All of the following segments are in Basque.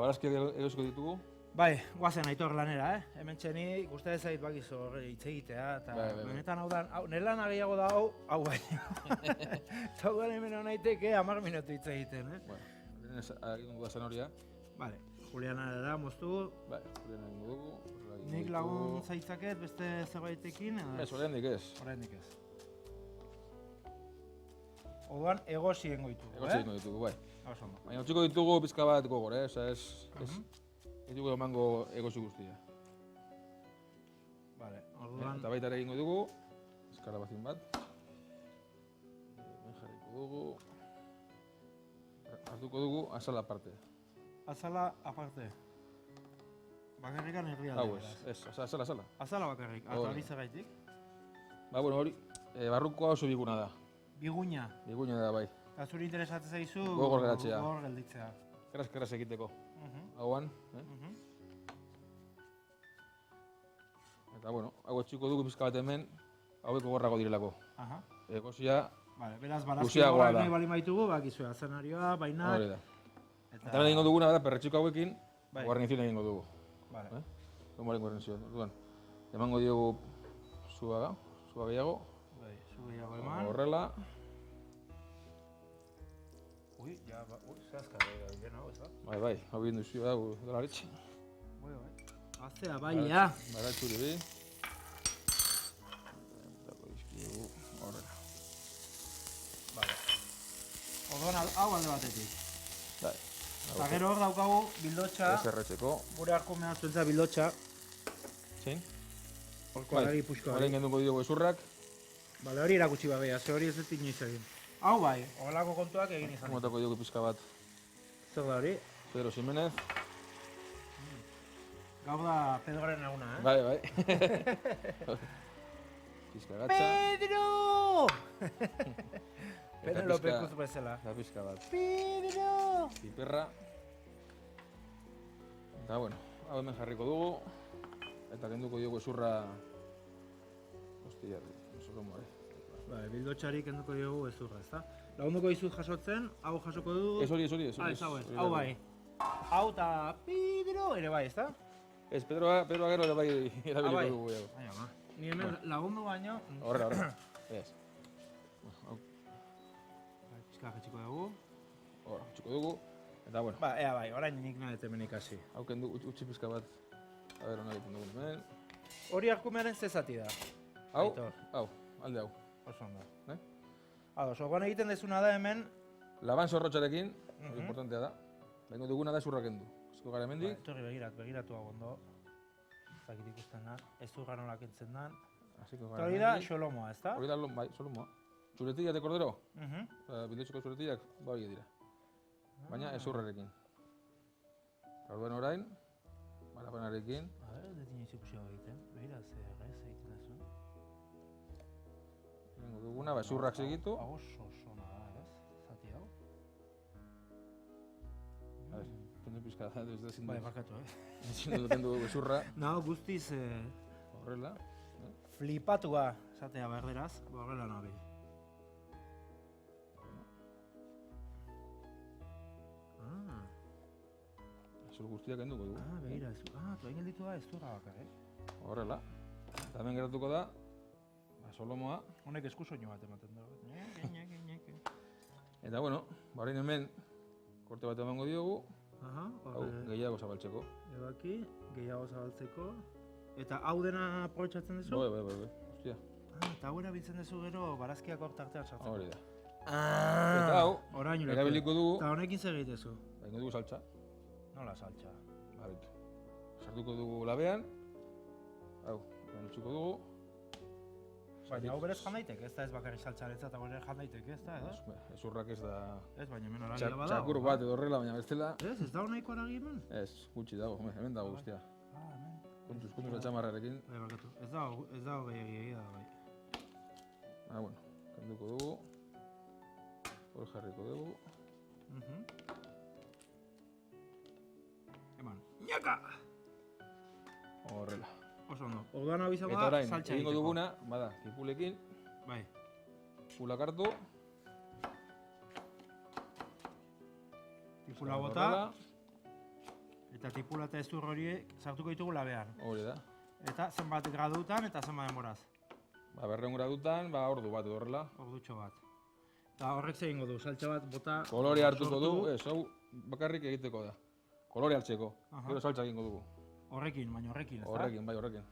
barazkiak erosiko ditugu. Bai, guazen Aitor lanera, Hemen txeni, uste ez zait bakizu hitz egitea, eta benetan hau da, nire lan gehiago da hau baino. Eta guan hemen hau naiteke 10 minutu hitz egiten, Bueno, egin dugu da zanoria. Vale, Juliana da, moztu. Bai, Juliana egin dugu. Nik lagun zaitzaket beste zerbaitekin, edo? Ez, oraindik ez. Oraindik ez. Orduan, egosi egingo ditugu, Egosi egingo ditugu, bai. Oso ondo. Baina utziko ditugu pizka bat gogor, Osa ez dugu emango egosi guztia. Vale, orduan... Eta baita ere egingo dugu, eskarabazin bat. Hemen jarriko dugu. Hartuko dugu azala aparte. Azala aparte. Bakarrikan herrialde. Hau ez, azala. Azala bakarrik, eta hori zergaitik? Ba, bueno, hori, barrukoa oso biguna da. Biguña. Biguña da, bai. Eta zuri interesatzen zaizu... Gogor geratzea. Gogor gelditzea. Keraz egiteko. Hauan, Eta, bueno, hau etxiko dugu pizka bat hemen, hauek gogorrago direlako. Egozia... Vale, beraz, barazki gogorrak nahi bali maitugu, bakizue, azenarioa, baina... Hori da. Eta egingo duguna da, perretxiko hauekin, guarnizion egingo dugu. Vale. Gomoren guarnizion. Emango diogu zua gehiago. Bai, zu gehiago eman. Horrela. Ui, zehazka egin hau, ez da? Bai, hau egin duzio da, dolaritxe. Bai. Aztea, bai, ja. Bara txuri bi. Dako dizkigu, horrela. Vale. Orduan, hau alde batetik. Bai. Eta gero hor daukagu bildotxa. Ez erretzeko. Gure arkumea zuentza bildotxa. Zein? Horko alari puxko. Horrein genduko diogu ezurrak. Bale, hori erakutsi babea, ze hori ez dut inoiz egin. Hau bai, horrelako kontuak egin izan. Motako diogu pizka bat. Zer da hori? Pedro Jimenez. Gaur da Pedroren eguna, Bai. Pizka gatza. Pedro! Penelope Cruz bezala. Eta pizka bat. Pedro! Piperra. Eta, bueno, hau hemen jarriko dugu. Eta kenduko diogu ezurra... Hostia, oso komo, Bai, bildotxari kenduko diogu ezurra, ezta? Lagunduko dizut jasotzen, hau jasoko du... Ez hori. Hau bai. Hau eta Pedro ere bai, ezta? Ez, Pedroa gero ere bai erabiliko dugu. Baina, ba. Ni hemen lagundu baino... Horrela. Ez. Pizka jetxiko dugu. Hor, jetxiko dugu. Eta, bueno. Ba, ea bai, orain nik nahet hemen ikasi. Hau kendu utzi pizka bat. A ber, hona egiten dugun hemen. Hori arkumearen ze zati da? Hau, alde hau. Oso ondo. Osoan egiten dezuna da hemen... Laban zorrotxarekin, hori importantea da. Bengo duguna da ezurra kendu. Ezko gara hemendik. Etorri begiratu hau ondo. Zakit ikusten da, ezurra nola kentzen dan. Eta hori da xolomoa, ezta? Hori da, bai, xolomoa. Txuretilla de cordero. Bildotxeko txuretillak, bai dira. Baina ezurrarekin. Orduan orain, barapenarekin. A ber, ez dut ikusi hau egiten. Begira, ze errez egiten da zuen. Bengo duguna, ezurrak segitu. Oso sona da, ez? Zati hau. A ber, kendu pizka da, ez da zindu. Bai, bakatu, Ezin dut kendu ezurra. Naho guztiz... Horrela. Flipatua, zatea berderaz, horrela nabi. Ezur guztiak kenduko dugu. Begira, tuain gelditu da ezurra bakarrik. Horrela. Eta hemen geratuko da, solomoa. Honek eskusoinu bat ematen da. Eta, bueno, orain hemen korte bat emango diogu. Hau, gehiago zabaltzeko. Ebaki, gehiago zabaltzeko. Eta hau dena aprobetxatzen duzu? Bai. Hostia. Eta hau erabiltzen duzu gero barazkiak hor tartean sartzeko. Hori da. Eta hau, erabiliko dugu. Eta honekin zer egitezu? Baina dugu saltza. Nola saltza? Barritu. Sartuko dugu labean. Hau, utzuko dugu. Baina hau berez jan daiteke, ez da ez bakarrik saltzaretza eta berez jan daiteke, ez da, edo? Ezurrak ez da... Ez, baina hemen horagia badago. Txakur bat edo horrela, baina bestela... Ez da honaiko horagi hemen? Ez, gutxi dago, hemen dago guztia. Hemen. Kontuz atxamarrarekin. Bai, barkatu. Ez dago gehiagi da, bai. Bueno, kenduko dugu. Hor jarriko dugu. Eman. Ñaka! Horrela. Oso ondo. Orduan hau izango da, saltza egiteko. Eta orain, egingo duguna, bada, tipulekin. Bai. Tipulak hartu. Tipula bota. Eta tipula eta ezur horiek sartuko ditugu labean. Hori da. Eta zenbat gradutan eta zenbat denboraz? 200 gradutan, ordu bat edo horrela. Ordutxo bat. Eta horrek zer egingo du, saltxa bat bota... Kolore hartuko du, hau bakarrik egiteko da. Kolore hartzeko, gero saltza egingo dugu. Horrekin, baina horrekin, ezta? Horrekin, bai horrekin.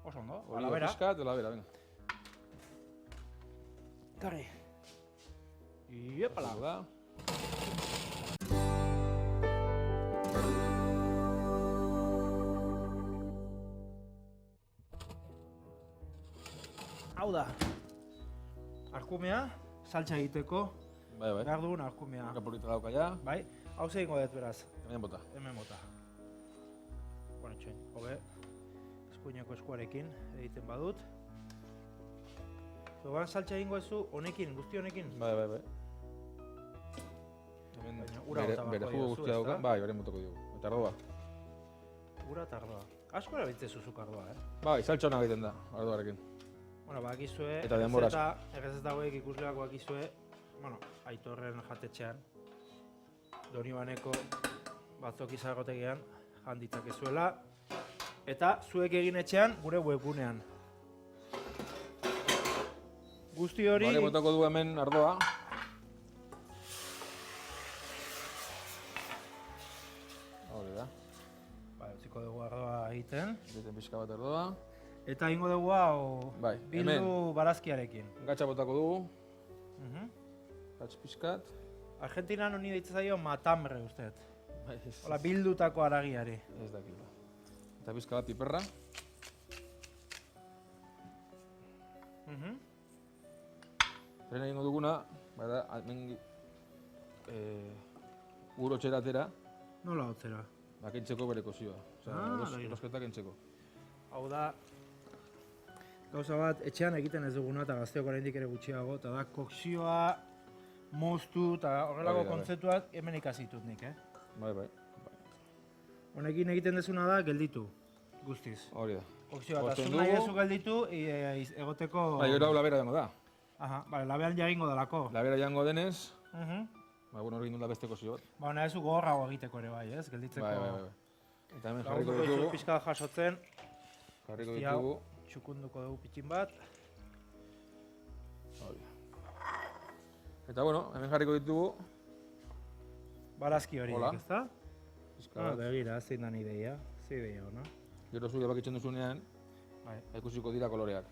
Oso ondo, Olio labera. pixkat, labera, venga. Karri. Iepala. Hau da. Hau da. Arkumea, saltxa egiteko, Bai. behar dugun arkumea. Kapurita dauka ja. Bai, hau zer egingo dut beraz. Hemen bota. Hemen bota. Bueno, txoin, hobe, eskuineko eskuarekin egiten badut. Zogan saltxa egingo ezu honekin, guzti honekin. Bai. Hemen Baina ura bota bere barko jugo diozu, guztia dauka. ezta? Bai, horren botako dugu. Eta ardoa. Ura eta ardoa. Asko erabiltze zuzuk ardoa, Bai, saltza hona egiten da, ardoarekin. Bueno, bakizue, Eta denboraz. errezeta hauek ikusleak bakizue, bueno, Aitorren jatetxean, Donibaneko batzok izagotegian handitzakezuela, eta zuek egin etxean gure webgunean. Guzti hori... Bale, botako du hemen ardoa. Hori da. Utziko dugu ardoa egiten. Egiten pixka bat ardoa. Eta egingo dugu hau Bai, bildu hemen. barazkiarekin. Gatxa botako dugu. Gatx pixkat. Argentinan honi deitzen zaio matambre usteet. Bai, Hola, bildutako haragiari. ez dakit. Eta pixka bat piperra. Zeren egingo duguna, bada, hemen uro txeratera, Nola hotzera? kentzeko bere kozioa. begira. Erosketa kentzeko. Hau da, gauza bat, etxean egiten ez duguna eta gazteok oraindik ere gutxiago, eta da kokzioa, moztu eta horrelako Bai, bai. kontzeptuak hemen ikasi ditut nik, Bai. Honekin egiten dezuna da gelditu, guztiz. Hori da. Kokzioa eta Pozten zu nahi dugu. ezu gelditu, egoteko... Bai, gero hau labera dengo da. Aha, bale, labean jagingo dalako. Labera jango denez, Mhm. hori egin da beste kozio bat. Ba, nahi ezu gogorrago egiteko ere bai, ez? Gelditzeko... Bai. Eta hemen jarriko Lagunduko ditugu. dizut pixka jasotzen, Jarriko guzti hau. ditugu. txukunduko dugu pitxin bat. Hori. Eta bueno, hemen jarriko ditugu. Barazki horiek, Hola. ezta? Pixka bat. Begira, zein dan ideia. Ze ideia hona. Gero zu bakitzen duzunean, Bai. ikusiko dira koloreak.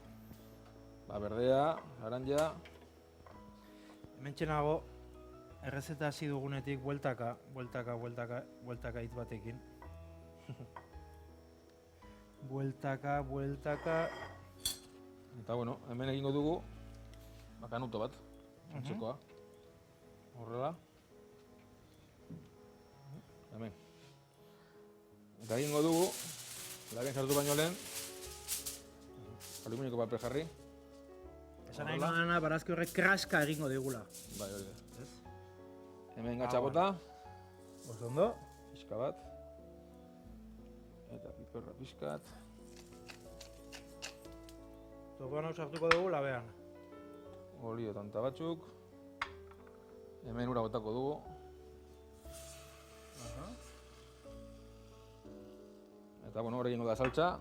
Berdea, laranja, Hemen txenago, errezeta hasi dugunetik bueltaka hitz batekin. bueltaka. eta bueno, hemen egingo dugu kanuto bat, antzekoa. Horrela. Hemen. Eta egingo dugu, labien sartu baino lehen, aluminioko papel jarri. Esan nahi nolana, barazki horrek kraska egingo digula. Bai, hori da. Ez? Hemen gatxa bota, Oso ondo? pixka bat. Eta piperra pixkat. Zorduan hau sartuko dugu labean. Olio tanta batzuk. Hemen ura botako dugu. Eta bueno, hor egingo da saltza.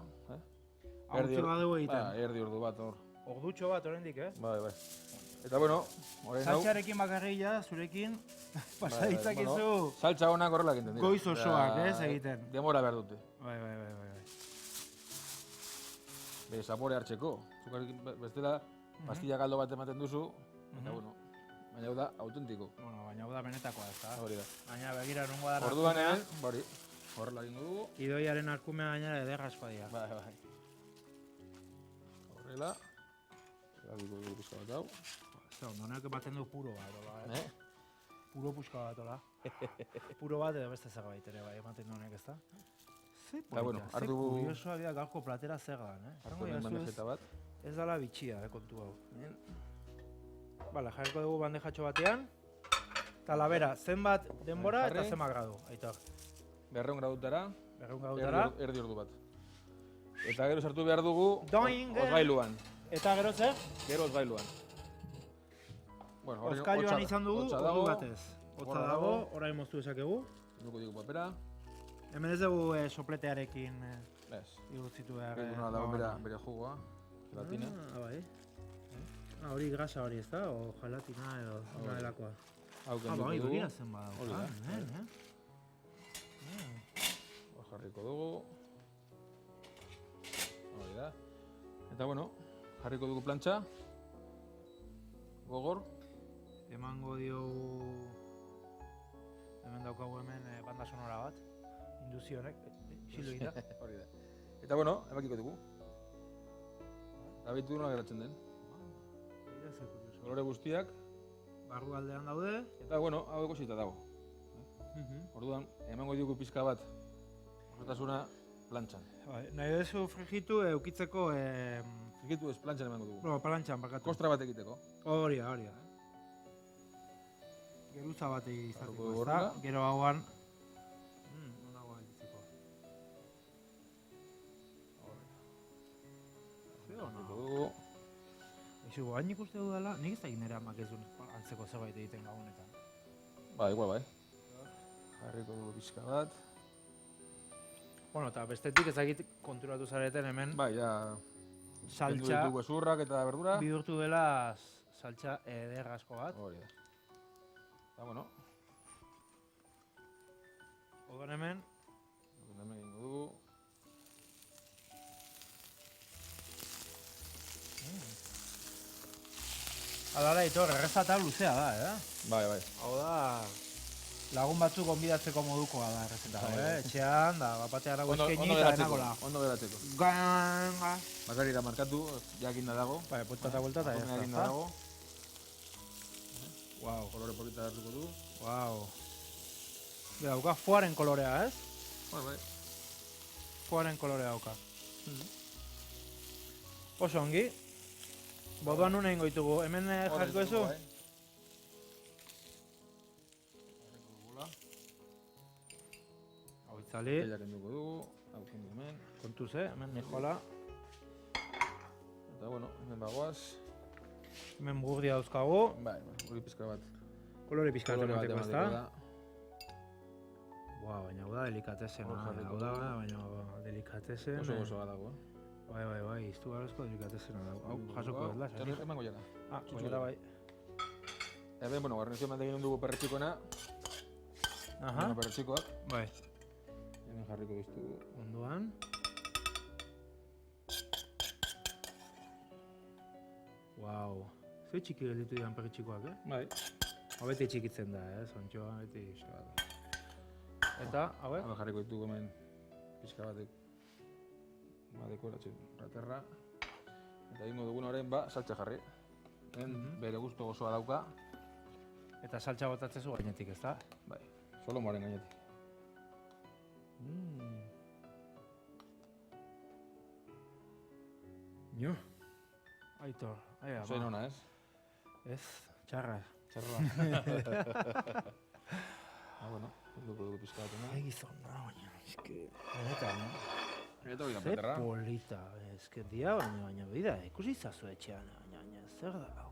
Hauntzi badugu egiten. Erdi ordu bat hor. Ordutxo bat oraindik, Bai. Eta bueno, orain hau. Saltxarekin bakarrila, zurekin, pasa ditzakezu Saltza honak horrela egiten dira. goiz osoak, Osea, ez, egiten. Demora behar dute. Bai. Bere zapore hartzeko. Zukarekin bestela pastilla galdo bat ematen duzu. Eta bueno, baina hau da autentiko. Bueno, baina hau da benetakoa, ez da? Hori da. Baina begira nungo da Orduan hemen, hori, horrela egingo dugu. Idoiaren arkumea gainera ederra espadia. Bai. Horrela. Erabiko dugu pizka bat hau. Zer, ondonak ematen du puro bat, hola, Puro puxka bat, hola. Puro bat edo beste zerbait ere, bai, ematen du honek, ez da? Ze polita, bueno, ze hartu- kuriosoa dira gaurko platera zer dan, Hartu hemen bandejeta bat. Ez dala bitxia, kontu hau. Bale, jarriko dugu bandejatxo batean. Eta labera, zenbat denbora eta Jarri. zenbat gradu, Aitor. 200 gradutara, 200 gradutara. erdi ordu bat. Eta gero sartu behar dugu Doing, osgailuan. Eta gero zer? Gero osgailuan. Bueno, Oskailuan izan dugu, ordu batez. Hotza dago, orain moztu dezakegu. Nuko digu papera. Hemen ez dugu sopletearekin Ez. igurtzitu behar. Eguna dago bere jugoa. Gelatina. Bai. Hori grasa hori ez da, o gelatina edo una delakoa. Hau kenduko Bai, dugu. begira zen badago. Hori da. Hor jarriko dugu. Hori da. Eta bueno, jarriko dugu plantxa. Gogor. Emango diogu... Hemen daukagu hemen banda sonora bat. Induzio honek, xildu egin da. Hori da. Eta bueno, ebakiko dugu. Gabitu nola geratzen den. Kolore guztiak. Barru aldean daude. Eta bueno, hau egosita dago. Orduan, emango diogu pizka bat. Osotasuna plantxan. Nahi duzu frigitu eukitzeko... Frigitu ez plantxan emango dugu. No, plantxan bakatu. Kostra bat egiteko. Hori da. Geruza bat izateko, Jarriko ez da? horrela. Gero hauan... Onagoa egiteko. Jarriko dugu. Eixo, hain ikuste dudala, nik ez da nire amak ez duen antzeko zerbait egiten gagunetan. Ba, igual bai. Jarriko dugu pizka bat. Bueno, eta bestetik ezagit konturatu zareten hemen Bai, ja... saltxa Kendu ezurrak eta berdura. bihurtu dela saltxa eder asko bat. Hori da. Eta bueno, Odan hemen, hemen egingo dugu. Alara Aitor, erreza eta luzea da, Bai, bai. Hau da, lagun batzuk gonbidatzeko modukoa da errezeta, Etxean, da, bapatea dago eskaini eta denakola. Ondo geratzeko. Ganga! Bakarira markatu, jakinda dago. Bai, puerta eta vuelta eta Jakinda jazta, dago. Wow, Kolore polita hartuko du. wow. Dauka fuaren kolorea, ez? Bai, bai. Fuaren kolorea dauka. Oso ongi. Bodoan nuna ingo ditugu. Hemen jarriko ezu? Hau itzali. Gehiak enduko dugu. Hau kendu hemen. Kontuz, hemen nijoala. Eta bueno, hemen bagoaz. Hemen burdia dauzkagu. Bai, bai. Hori pizka bat. Kolore pizkat Kolore bat emateko, ez emateko da? da. Buah, baina hau da delikatesena. Hor jarriko Hau da, dugu. baina delikatezen. Oso gozoa dago, Bai, iztu garrezko delikatesena dago. Hau, jasoko ez da, Txarri emango jala. Txikora bai. Eben, bueno, garrantzio eman egin dugu perretxikoena. Aha, Perretxikoak. bai. Hemen jarriko diztugu. Onduan. Wow. Ze txiki gelditu dian perritxikoak, Bai. Hau beti txikitzen da, zontxoa beti. Eta, hauek? Hau jarriko ditugu hemen pixka batek. Dekoratzen raterra. Eta egingo dugun horren, saltxa jarri. Bere gusto gozoa dauka. Eta saltxa botatzezu gainetik, ez da? Bai, solomoaren gainetik. Jo. Aitor, aia, Zoin hona, ez? Ez, txarra. Txarroa. Bueno, dugu pixka bat, Ai, gizon, baina, eske... Benetan, Eta hori da Ze platerra. polita, eske dia baina, bida, ikusi zazu etxean, baina, zer da,